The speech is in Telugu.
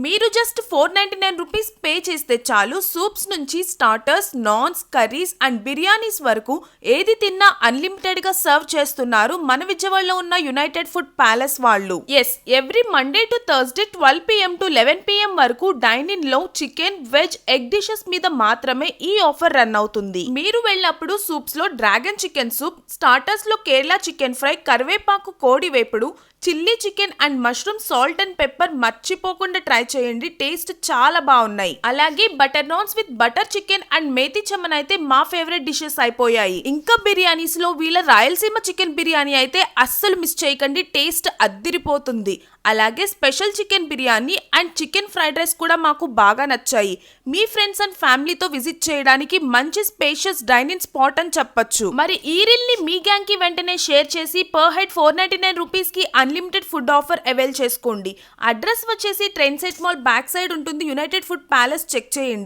మీరు జస్ట్ 499 రూపీస్ పే చేస్తే చాలు సూప్స్ నుంచి starters, naans, curries and biryanis వరకు ఏది తిన్నా అన్లిమిటెడ్ గా సర్వ్ చేస్తున్నారు మన విజయవాడలో ఉన్న యునైటెడ్ ఫుడ్ ప్యాలెస్ వాళ్ళు. Yes, every Monday to Thursday 12 PM to 11 PM వరకు డైనింగ్ లో చికెన్, వెజ్, ఎగ్ డిషెస్ మీద మాత్రమే ఈ ఆఫర్ రన్ అవుతుంది. మీరు వెళ్ళినప్పుడు సూప్స్ లో డ్రాగన్ చికెన్ సూప్, స్టార్టర్స్ లో కేరళ చికెన్ ఫ్రై, కరివేపాకు కోడి వేపుడు, chilli chicken and mushroom salt and pepper మర్చిపోకుండా ట్రై చేయండి. టేస్ట్ చాలా బాగున్నాయి. అలాగే butter naans with butter chicken and methi chaman అయితే మా ఫేవరెట్ డిషెస్ అయిపోయాయి. ఇంకా బిర్యానీస్ లో వీళ్ళ రాయలసీమ చికెన్ బిర్యానీ అయితే అస్సలు మిస్ చేయకండి, టేస్ట్ అద్దిరిపోతుంది. అలాగే special chicken biryani and chicken fried rice కూడా మాకు బాగా నచ్చాయి. మీ ఫ్రెండ్స్ అండ్ ఫ్యామిలీతో విజిట్ చేయడానికి మంచి స్పేషియస్ డైనింగ్ స్పాట్ అని చెప్పొచ్చు. మరి ఈ రీల్ ని మీ గ్యాంగ్ కి వెంటనే షేర్ చేసి పర్ హెడ్ 499 రూపీస్ కి అన్లిమిటెడ్ ఫుడ్ ఆఫర్ అవైల్ చేసుకోండి. అడ్రస్ వచ్చేసి trend set mall back side ఉంటుంది. యునైటెడ్ ఫుడ్ ప్యాలెస్ చెక్ చేయండి.